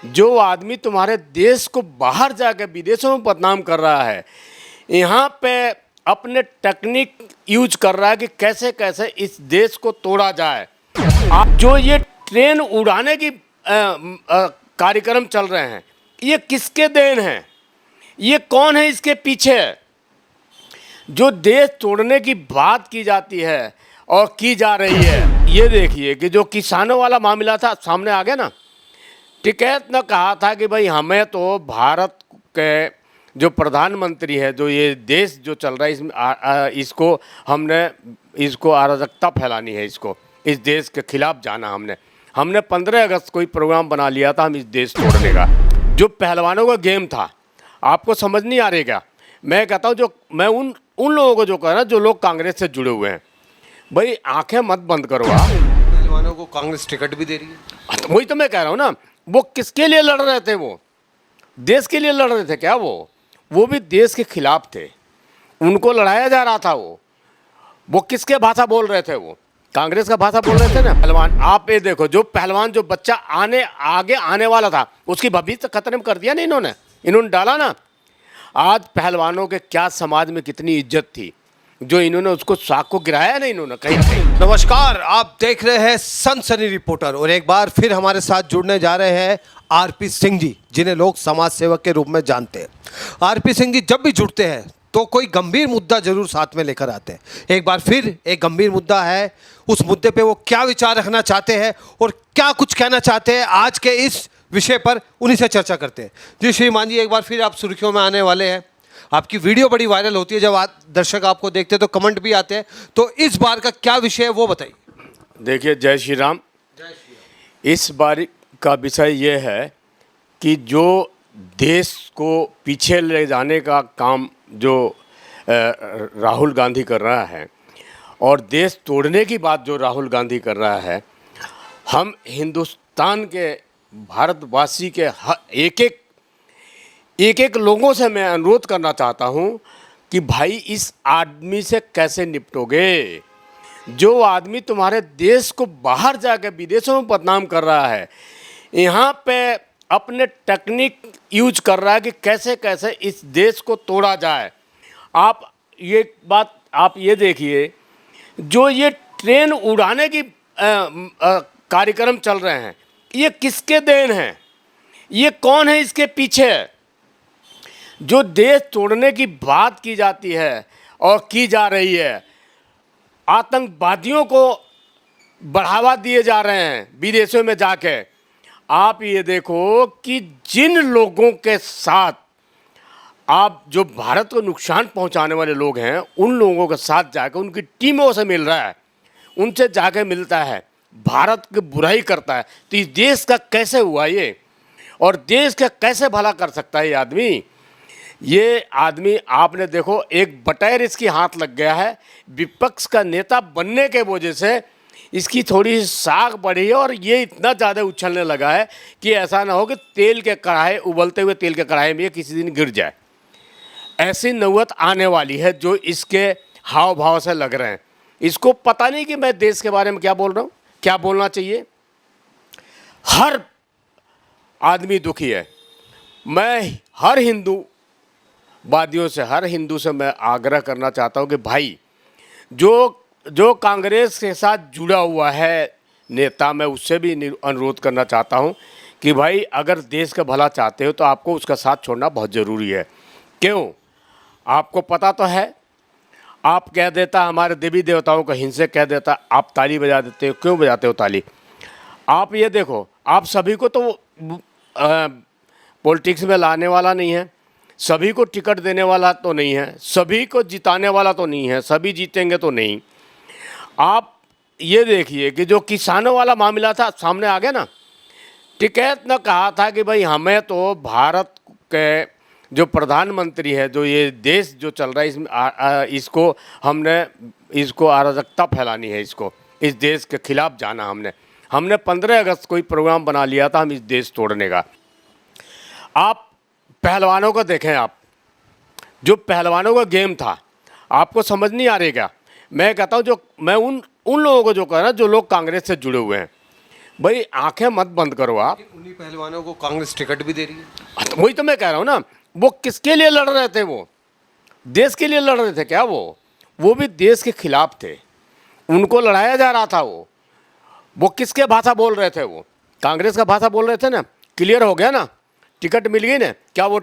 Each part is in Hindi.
जो आदमी तुम्हारे देश को बाहर जाकर विदेशों में बदनाम कर रहा है, यहाँ पे अपने टेक्निक यूज कर रहा है कि कैसे कैसे इस देश को तोड़ा जाए। आप जो ये ट्रेन उड़ाने की कार्यक्रम चल रहे हैं, ये किसके देन हैं? ये कौन है इसके पीछे? जो देश तोड़ने की बात की जाती है और की जा रही है, ये देखिए कि जो किसानों वाला मामला था सामने आ गया ना। टिकैत ने कहा था कि भाई हमें तो भारत के जो प्रधानमंत्री है, जो ये देश जो चल रहा है इसमें इसको हमने इसको अराजकता फैलानी है, इसको इस देश के खिलाफ जाना। हमने 15 अगस्त को ही प्रोग्राम बना लिया था हम इस देश तोड़ने का। जो पहलवानों का गेम था, आपको समझ नहीं आ रही क्या? मैं कहता हूँ, जो मैं उन लोगों को जो कह रहा, जो लोग कांग्रेस से जुड़े हुए हैं, भाई आंखें मत बंद करो। आप पहलवानों को कांग्रेस टिकट भी दे रही है। तो वही तो मैं कह रहा हूँ ना, वो किसके लिए लड़ रहे थे? वो देश के लिए लड़ रहे थे क्या? वो भी देश के खिलाफ थे, उनको लड़ाया जा रहा था। वो किसके भाषा बोल रहे थे? वो कांग्रेस का भाषा बोल रहे थे ना। पहलवान, आप ये देखो, जो पहलवान जो बच्चा आगे आने वाला था, उसकी भविष्य खतरे में कर दिया ना इन्होंने डाला ना। आज पहलवानों के क्या समाज में कितनी इज्जत थी, जो इन्होंने उसको साख को गिराया ना इन्होंने कहीं कहीं। नमस्कार, आप देख रहे हैं सनसनी रिपोर्टर और एक बार फिर हमारे साथ जुड़ने जा रहे हैं आरपी सिंह जी, जिन्हें लोग समाज सेवक के रूप में जानते हैं। आरपी सिंह जी जब भी जुड़ते हैं तो कोई गंभीर मुद्दा जरूर साथ में लेकर आते हैं। एक बार फिर एक गंभीर मुद्दा है, उस मुद्दे पे वो क्या विचार रखना चाहते हैं और क्या कुछ कहना चाहते हैं, आज के इस विषय पर उन्हीं से चर्चा करते हैं। जी श्रीमान जी, एक बार फिर आप सुर्खियों में आने वाले हैं। आपकी वीडियो बड़ी वायरल होती है, जब दर्शक आपको देखते हैं तो कमेंट भी आते हैं, तो इस बार का क्या विषय है वो बताइए। देखिए, जय श्री राम। इस बार का विषय ये है कि जो देश को पीछे ले जाने का काम जो राहुल गांधी कर रहा है, और देश तोड़ने की बात जो राहुल गांधी कर रहा है, हम हिंदुस्तान के भारतवासी के एक एक लोगों से मैं अनुरोध करना चाहता हूं कि भाई इस आदमी से कैसे निपटोगे? जो आदमी तुम्हारे देश को बाहर जाकर विदेशों में बदनाम कर रहा है, यहाँ पे अपने टेक्निक यूज कर रहा है कि कैसे कैसे इस देश को तोड़ा जाए। आप ये बात आप ये देखिए, जो ये ट्रेन उड़ाने की कार्यक्रम चल रहे हैं, ये किसके देन हैं? ये कौन है इसके पीछे? जो देश तोड़ने की बात की जाती है और की जा रही है, आतंकवादियों को बढ़ावा दिए जा रहे हैं विदेशों में जाके। आप ये देखो कि जिन लोगों के साथ आप जो भारत को नुकसान पहुंचाने वाले लोग हैं, उन लोगों के साथ जाकर उनकी टीमों से मिल रहा है, उनसे जाके मिलता है, भारत की बुराई करता है, तो इस देश का कैसे हुआ ये? और देश का कैसे भला कर सकता है ये आदमी? ये आदमी, आपने देखो, एक बटैर इसकी हाथ लग गया है। विपक्ष का नेता बनने के वजह से इसकी थोड़ी साख बढ़ी है और ये इतना ज़्यादा उछलने लगा है कि ऐसा ना हो कि तेल के कढ़ाई, उबलते हुए तेल के कढ़ाई में ये किसी दिन गिर जाए। ऐसी नौबत आने वाली है जो इसके हाव भाव से लग रहे हैं। इसको पता नहीं कि मैं देश के बारे में क्या बोल रहा हूँ, क्या बोलना चाहिए। हर आदमी दुखी है। मैं हर हिंदूवादियों से, हर हिंदू से मैं आग्रह करना चाहता हूँ कि भाई जो कांग्रेस के साथ जुड़ा हुआ है नेता, मैं उससे भी अनुरोध करना चाहता हूँ कि भाई अगर देश का भला चाहते हो तो आपको उसका साथ छोड़ना बहुत ज़रूरी है। क्यों? आपको पता तो है, आप कह देता हमारे देवी देवताओं का हिंसक कह देता, आप ताली बजा देते हो। क्यों बजाते हो ताली? आप ये देखो, आप सभी को तो पॉलिटिक्स में लाने वाला नहीं है, सभी को टिकट देने वाला तो नहीं है, सभी को जिताने वाला तो नहीं है, सभी जीतेंगे तो नहीं। आप ये देखिए कि जो किसानों वाला मामला था सामने आ गया ना। टिकैत ने कहा था कि भाई हमें तो भारत के जो प्रधानमंत्री है, जो ये देश जो चल रहा है इसमें इसको अराजकता फैलानी है, इसको इस देश के खिलाफ जाना। हमने 15 अगस्त को ही प्रोग्राम बना लिया था हम इस देश तोड़ने का। आप पहलवानों को देखें, आप जो पहलवानों का गेम था, आपको समझ नहीं आ रही क्या? मैं कहता हूँ, जो मैं उन लोगों को जो कह रहा, जो लोग कांग्रेस से जुड़े हुए हैं, भाई आंखें मत बंद करो आप। उन्हीं पहलवानों को कांग्रेस टिकट भी दे रही है। तो वही तो मैं कह रहा हूँ ना, वो किसके लिए लड़ रहे थे? वो देश के लिए लड़ रहे थे क्या? वो भी देश के खिलाफ थे, उनको लड़ाया जा रहा था। वो किसके भाषा बोल रहे थे? वो कांग्रेस का भाषा बोल रहे थे ना। क्लियर हो गया ना, टिकट मिल गई ना। क्या वो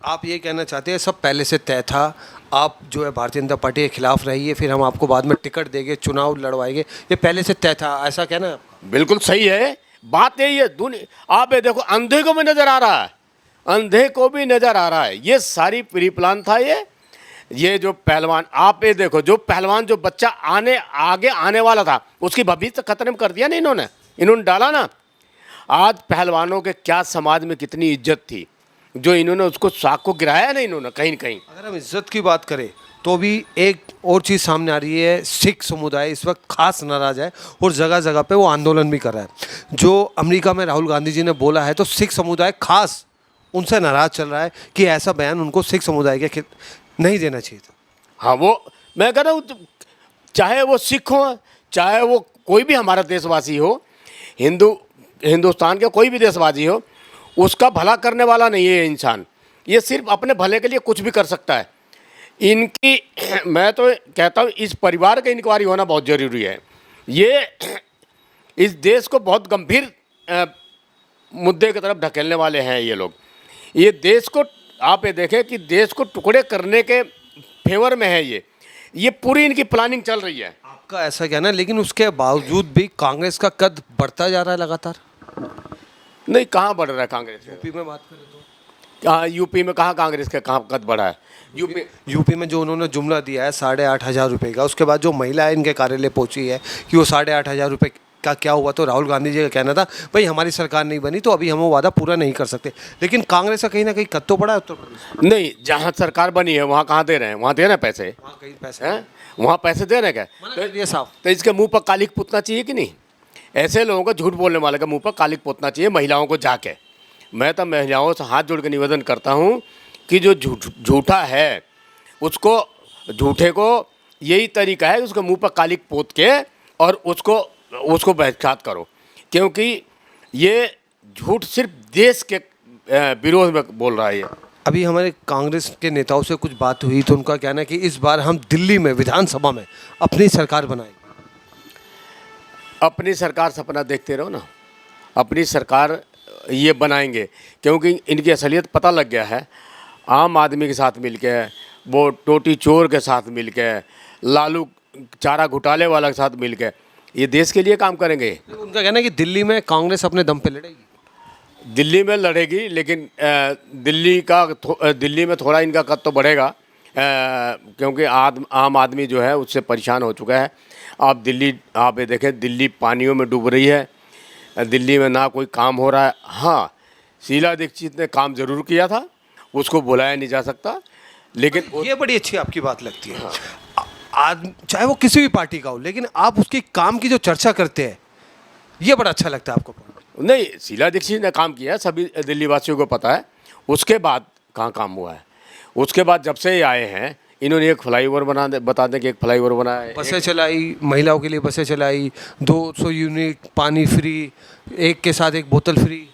आप ये कहना चाहते हैं सब पहले से तय था, आप जो है भारतीय जनता पार्टी के खिलाफ रहिए, फिर हम आपको बाद में टिकट देंगे, चुनाव लड़वाएंगे, ये पहले से तय था, ऐसा कहना है? बिल्कुल सही है, बात यही है। दुनिया आप ये देखो, अंधे को भी नजर आ रहा है, अंधे को भी नजर आ रहा है। ये सारी प्री प्लान था। ये जो पहलवान, आप ये देखो, जो पहलवान, जो बच्चा आगे आने वाला था, उसकी भविष्य खतरे में कर दिया ना इन्होंने डाला ना। आज पहलवानों के क्या समाज में कितनी इज्जत थी, जो इन्होंने उसको साख को गिराया ना इन्होंने कहीं न कहीं। अगर हम इज्जत की बात करें तो भी एक और चीज़ सामने आ रही है, सिख समुदाय इस वक्त खास नाराज है और जगह जगह पे वो आंदोलन भी कर रहा है। जो अमेरिका में राहुल गांधी जी ने बोला है, तो सिख समुदाय खास उनसे नाराज चल रहा है कि ऐसा बयान उनको सिख समुदाय के नहीं देना चाहिए था। हाँ, वो मैं कह रहा हूँ, चाहे वो सिख हो, चाहे वो कोई भी हमारा देशवासी हो, हिंदुस्तान के कोई भी देशवासी हो, उसका भला करने वाला नहीं है ये इंसान। ये सिर्फ अपने भले के लिए कुछ भी कर सकता है। इनकी मैं तो कहता हूँ, इस परिवार का इंक्वायरी होना बहुत ज़रूरी है। ये इस देश को बहुत गंभीर मुद्दे की तरफ ढकेलने वाले हैं ये लोग। ये देश को, आप ये देखें कि देश को टुकड़े करने के फेवर में है ये पूरी इनकी प्लानिंग चल रही है। आपका ऐसा कहना, लेकिन उसके बावजूद भी कांग्रेस का कद बढ़ता जा रहा है लगातार। नहीं, कहाँ बढ़ रहा है कांग्रेस? यूपी में बात करें तो कहाँ यूपी में, कहाँ कांग्रेस का कहाँ कद बढ़ा है? यूपी में जो उन्होंने जुमला दिया है 8,500 रुपये का, उसके बाद जो महिला इनके कार्यालय पहुंची है कि वो 8,500 रुपये का क्या हुआ, तो राहुल गांधी जी का कहना था भाई हमारी सरकार नहीं बनी तो अभी हम वो वादा पूरा नहीं कर सकते। लेकिन कांग्रेस का कहीं ना कहीं कद तो बढ़ा है उत्तर प्रदेश। नहीं, जहाँ सरकार बनी है वहाँ कहाँ दे रहे हैं? वहाँ दे रहे हैं पैसे? वहाँ कहीं पैसे हैं? वहाँ पैसे दे रहे हैं क्या? ये साफ। तो इसके मुंह पर कालिक पोतना चाहिए कि नहीं? ऐसे लोगों को, झूठ बोलने वाले का मुंह पर कालिक पोतना चाहिए, महिलाओं को जाके। मैं तो महिलाओं से हाथ जोड़ के निवेदन करता हूँ कि जो झूठा है, उसको, झूठे को यही तरीका है, उसके मुंह पर कालिक पोत के और उसको बहिष्कार करो, क्योंकि ये झूठ सिर्फ देश के विरोध में बोल रहा है ये। अभी हमारे कांग्रेस के नेताओं से कुछ बात हुई तो उनका कहना है कि इस बार हम दिल्ली में विधानसभा में अपनी सरकार बनाएंगे। अपनी सरकार सपना देखते रहो ना, अपनी सरकार ये बनाएंगे, क्योंकि इनकी असलियत पता लग गया है। आम आदमी के साथ मिलके, वो टोटी चोर के साथ मिलके, लालू चारा घोटाले वाला के साथ मिलके ये देश के लिए काम करेंगे। उनका कहना है कि दिल्ली में कांग्रेस अपने दम पे लड़ेगी। दिल्ली में लड़ेगी, लेकिन दिल्ली में थोड़ा इनका कद तो बढ़ेगा, क्योंकि आम आदमी जो है उससे परेशान हो चुका है। आप ये देखें, दिल्ली पानियों में डूब रही है, दिल्ली में ना कोई काम हो रहा है। हाँ, शीला दीक्षित ने काम ज़रूर किया था, उसको बुलाया नहीं जा सकता, लेकिन ये बड़ी अच्छी आपकी बात लगती है। चाहे वो किसी भी पार्टी का हो, लेकिन आप उसकी काम की जो चर्चा करते हैं, ये बड़ा अच्छा लगता है आपको। नहीं, शीला दीक्षित ने काम किया है, सभी दिल्ली वासियों को पता है। उसके बाद कहाँ काम हुआ है? उसके बाद जब से ये आए हैं, इन्होंने एक फ्लाईओवर बता दें कि एक फ्लाईओवर बनाया है, बसें चलाई, महिलाओं के लिए बसें चलाई, 200 यूनिट पानी फ्री, एक के साथ एक बोतल फ्री।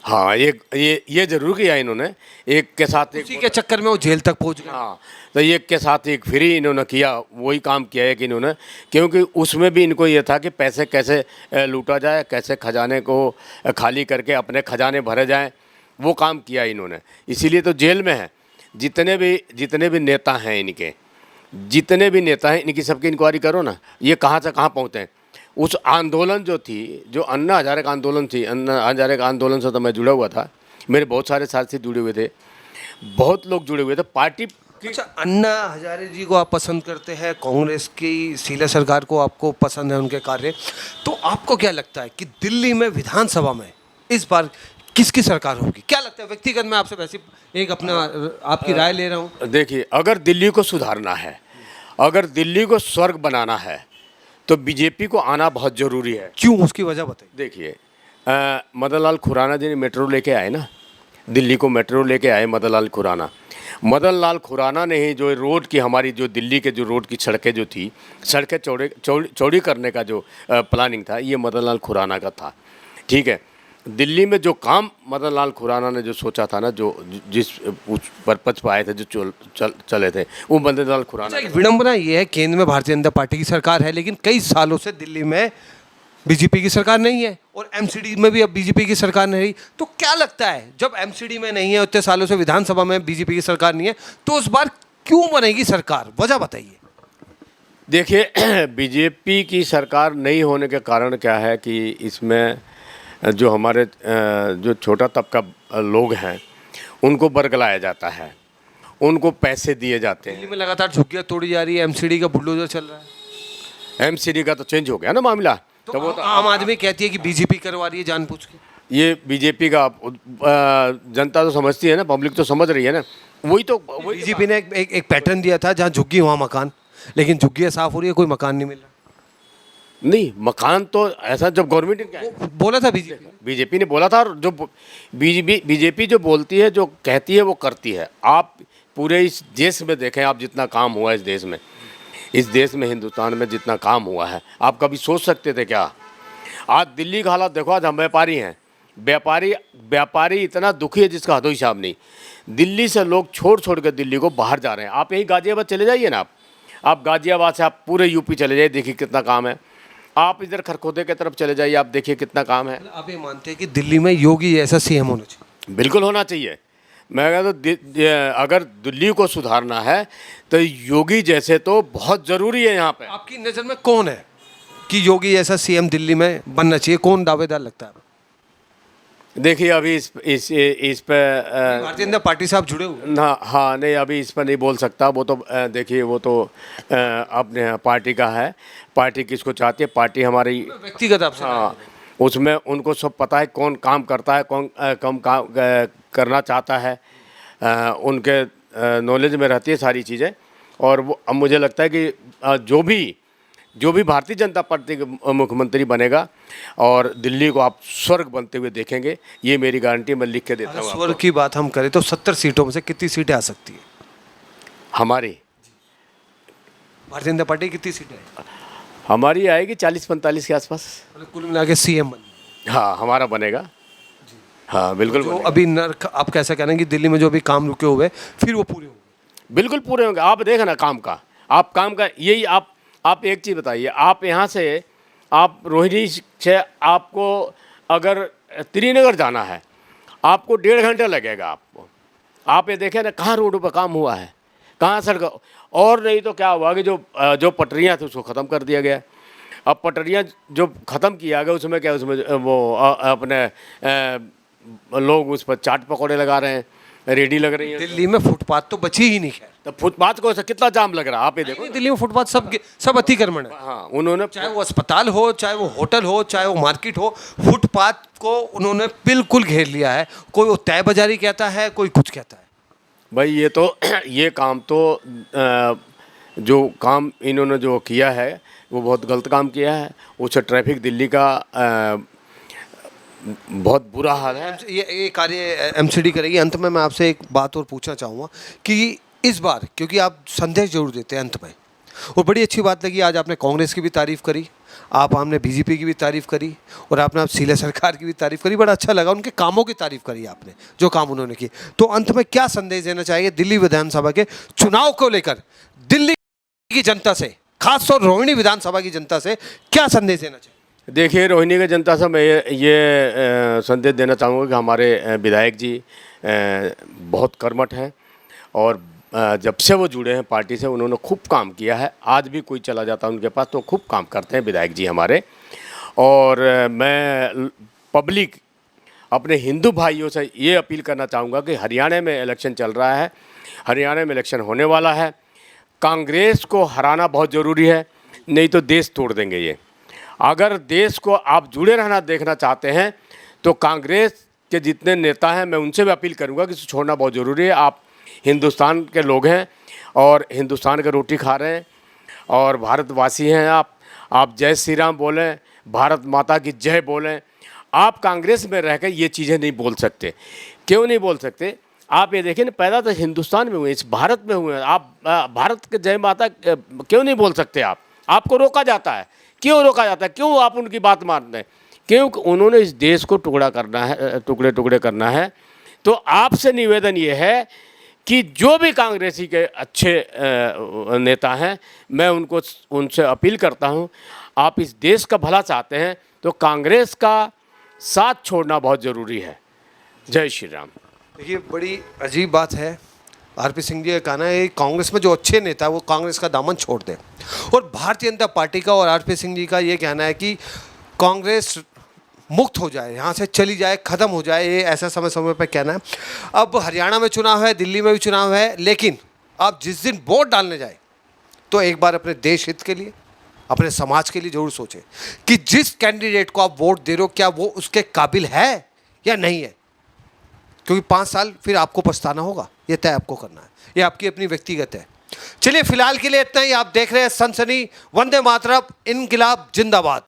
हाँ, ये जरूर किया इन्होंने, एक के साथ एक। उसी के चक्कर में वो जेल तक पहुंच गए। हाँ, तो एक के साथ एक फ्री इन्होंने किया, वही काम किया है कि इन्होंने, क्योंकि उसमें भी इनको ये था कि पैसे कैसे लूटा जाए, कैसे खजाने को खाली करके अपने खजाने भरे जाएं, वो काम किया इन्होंने। इसीलिए तो जेल में है। जितने भी नेता हैं इनके, जितने भी नेता हैं इनकी, सबकी इंक्वायरी करो ना, ये कहाँ से कहाँ पहुँचे हैं। उस आंदोलन जो थी, जो अन्ना हजारे का आंदोलन थी, अन्ना हजारे का आंदोलन से तो मैं जुड़ा हुआ था, मेरे बहुत सारे साथी जुड़े हुए थे, बहुत लोग जुड़े हुए थे पार्टी। अच्छा, अन्ना हजारे जी को आप पसंद करते हैं, कांग्रेस की शीला सरकार को आपको पसंद है उनके कार्य, तो आपको क्या लगता है कि दिल्ली में विधानसभा में इस बार किसकी सरकार होगी? क्या लगता है? व्यक्तिगत मैं आपसे वैसे एक अपना आपकी राय ले रहा हूँ। देखिए, अगर दिल्ली को सुधारना है, अगर दिल्ली को स्वर्ग बनाना है, तो बीजेपी को आना बहुत ज़रूरी है। क्यों? उसकी वजह बताइए। देखिए, मदन लाल खुराना जी ने मेट्रो लेके आए ना, दिल्ली को मेट्रो लेके आए मदन लाल खुराना। मदन लाल खुराना ने ही जो रोड की हमारी जो दिल्ली के जो रोड की सड़कें जो थी, सड़कें चौड़ी करने का जो प्लानिंग था, ये मदन लाल खुराना का था। ठीक है, दिल्ली में जो काम मदन लाल खुराना ने जो सोचा था ना, जो जिस पर्पज पर आए थे, जो चले थे, वो मदन लाल खुराना। एक विडंबना ये है, केंद्र में भारतीय जनता पार्टी की सरकार है, लेकिन कई सालों से दिल्ली में बीजेपी की सरकार नहीं है और एमसीडी में भी अब बीजेपी की सरकार नहीं रही। तो क्या लगता है, जब एमसीडी में नहीं है, उतने सालों से विधानसभा में बीजेपी की सरकार नहीं है, तो इस बार क्यों बनेगी सरकार? वजह बताइए। देखिए, बीजेपी की सरकार नहीं होने के कारण क्या है कि इसमें जो हमारे जो छोटा तबका लोग हैं, उनको बरगलाया जाता है, उनको पैसे दिए जाते हैं। दिल्ली में लगातार झुग्गियां तोड़ी जा रही है, एमसीडी का बुलडोजर चल रहा है। एमसीडी का तो चेंज हो गया ना मामला। तो वो तो आम आदमी कहती है कि बीजेपी करवा रही है जानबूझ के। ये बीजेपी का जनता तो समझती है ना, पब्लिक तो समझ रही है ना। वही बीजेपी ने एक पैटर्न दिया था, जहाँ झुग्गी वहाँ मकान, लेकिन झुग्गियाँ साफ हो रही है, कोई मकान नहीं मिल रहा। नहीं, मकान तो ऐसा जब गवर्नमेंट ने बोला था, बीजेपी ने बोला था, और जो बीजेपी जो बोलती है, जो कहती है, वो करती है। आप पूरे इस देश में देखें, आप जितना काम हुआ इस देश में हिंदुस्तान में जितना काम हुआ है, आप कभी सोच सकते थे क्या? आज दिल्ली का हालत देखो, आज हम व्यापारी हैं, व्यापारी इतना दुखी है जिसका हदो हिसाब नहीं। दिल्ली से लोग छोड़ कर दिल्ली को बाहर जा रहे हैं। आप यहीं गाजियाबाद चले जाइए ना, आप गाजियाबाद से आप पूरे यूपी चले जाइए, देखिए कितना काम है। आप इधर खरखोदे की तरफ चले जाइए, आप देखिए कितना काम है। आप ये मानते हैं कि दिल्ली में योगी जैसा सीएम होना चाहिए? बिल्कुल होना चाहिए। मैं कहता तो अगर दिल्ली को सुधारना है तो योगी जैसे तो बहुत ज़रूरी है यहाँ पे। आपकी नज़र में कौन है कि योगी जैसा सीएम दिल्ली में बनना चाहिए? कौन दावेदार लगता है? देखिए, अभी इस पे भारतीय जनता पार्टी से आप जुड़े हुए ना? हाँ, नहीं, अभी इस पर नहीं बोल सकता। वो तो देखिए, वो तो अपने पार्टी का है, पार्टी किसको चाहती है, पार्टी हमारी व्यक्तिगत आपसे। हाँ, उसमें उनको सब पता है कौन काम करता है, कौन कम काम करना चाहता है, उनके नॉलेज में रहती है सारी चीज़ें। और वो अब मुझे लगता है कि जो भी भारतीय जनता पार्टी का मुख्यमंत्री बनेगा, और दिल्ली को आप स्वर्ग बनते हुए देखेंगे, ये मेरी गारंटी मैं लिख के देता हूँ। स्वर्ग की बात हम करें तो 70 सीटों में से कितनी सीटें आ सकती है हमारी? भारतीय जनता पार्टी कितनी सीटें? हमारी आएगी 40-45 के आसपास। मतलब कुल मिला के सीएम बन। हाँ, हमारा बनेगा। हाँ, बिल्कुल जो बनेगा। अभी नर्क, आप कैसा कह रहे हैं कि दिल्ली में जो अभी काम रुके हुए फिर वो पूरे होंगे? बिल्कुल पूरे होंगे। आप देखो ना काम का यही आप एक चीज़ बताइए। आप यहाँ से, आप रोहिणी से आपको अगर त्रिनगर जाना है, आपको 1.5 घंटा लगेगा आपको। आप ये देखें ना, कहाँ रोडों पर काम हुआ है, कहाँ सड़क। और नहीं तो क्या हुआ कि जो पटरियाँ थी उसको ख़त्म कर दिया गया। अब पटरियाँ जो ख़त्म किया गया, उसमें क्या, उसमें वो अपने लोग उस पर चाट पकौड़े लगा रहे हैं, रेडी लग रही है। दिल्ली में फुटपाथ तो बची ही नहीं। खैर, तो फुटपाथ को कितना जाम लग रहा है, आप ये देखो। दिल्ली में फुटपाथ सब अतिक्रमण है। हाँ, उन्होंने चाहे वो अस्पताल हो, चाहे वो होटल हो, चाहे वो मार्केट हो, फुटपाथ को उन्होंने बिल्कुल घेर लिया है। कोई वो तय बाजारी कहता है, कोई कुछ कहता है। भाई, ये काम तो जो काम इन्होंने जो किया है, वो बहुत गलत काम किया है। उससे ट्रैफिक दिल्ली का बहुत बुरा हाल है। ये कार्य एमसीडी करेगी। अंत में मैं आपसे एक बात और पूछना चाहूँगा कि इस बार, क्योंकि आप संदेश जरूर देते हैं अंत में, और बड़ी अच्छी बात लगी, आज आपने कांग्रेस की भी तारीफ़ करी, आपने बीजेपी की भी तारीफ़ करी, और आपने आप सीले सरकार की भी तारीफ़ करी। बड़ा अच्छा लगा, उनके कामों की तारीफ़ करी आपने, जो काम उन्होंने किए। तो अंत में क्या संदेश देना चाहिए दिल्ली विधानसभा के चुनाव को लेकर? दिल्ली की जनता से, खासतौर रोहिणी विधानसभा की जनता से क्या संदेश देना चाहिए? देखिए, रोहिणी की जनता से मैं ये संदेश देना चाहूँगा कि हमारे विधायक जी बहुत कर्मठ हैं, और जब से वो जुड़े हैं पार्टी से, उन्होंने खूब काम किया है। आज भी कोई चला जाता है उनके पास तो खूब काम करते हैं विधायक जी हमारे। और मैं पब्लिक, अपने हिंदू भाइयों से ये अपील करना चाहूँगा कि हरियाणा में इलेक्शन चल रहा है, हरियाणा में इलेक्शन होने वाला है। कांग्रेस को हराना बहुत ज़रूरी है, नहीं तो देश तोड़ देंगे ये। अगर देश को आप जुड़े रहना देखना चाहते हैं तो कांग्रेस के जितने नेता हैं, मैं उनसे भी अपील करूंगा कि इसे छोड़ना बहुत ज़रूरी है। आप हिंदुस्तान के लोग हैं और हिंदुस्तान की रोटी खा रहे हैं और भारतवासी हैं। आप जय श्री राम बोलें, भारत माता की जय बोलें। आप कांग्रेस में रहकर ये चीज़ें नहीं बोल सकते। क्यों नहीं बोल सकते? आप ये देखिए ना, पैदा तो हिंदुस्तान में हुए, इस भारत में हुए हैं। आप भारत के जय माता क्यों नहीं बोल सकते आप? आपको रोका जाता है, क्यों रोका जाता है? क्यों आप उनकी बात मानते हैं? क्योंकि उन्होंने इस देश को टुकड़ा करना है, टुकड़े टुकड़े करना है। तो आपसे निवेदन ये है कि जो भी कांग्रेसी के अच्छे नेता हैं, मैं उनसे अपील करता हूं, आप इस देश का भला चाहते हैं तो कांग्रेस का साथ छोड़ना बहुत ज़रूरी है। जय श्री राम। देखिए, बड़ी अजीब बात है। आरपी सिंह जी का कहना है कांग्रेस में जो अच्छे नेता है वो कांग्रेस का दामन छोड़ दें, और भारतीय जनता पार्टी का और आरपी सिंह जी का ये कहना है कि कांग्रेस मुक्त हो जाए, यहाँ से चली जाए, ख़त्म हो जाए। ये ऐसा समय समय पर कहना है। अब हरियाणा में चुनाव है, दिल्ली में भी चुनाव है, लेकिन आप जिस दिन वोट डालने जाए तो एक बार अपने देश हित के लिए, अपने समाज के लिए जरूर सोचें कि जिस कैंडिडेट को आप वोट दे रहे हो क्या वो उसके काबिल है या नहीं है, क्योंकि 5 साल फिर आपको पछताना होगा। ये तय आपको करना है, ये आपकी अपनी व्यक्तिगत है। चलिए, फिलहाल के लिए इतना ही। आप देख रहे हैं सनसनी। वंदे मातरम, इनकिलाब जिंदाबाद।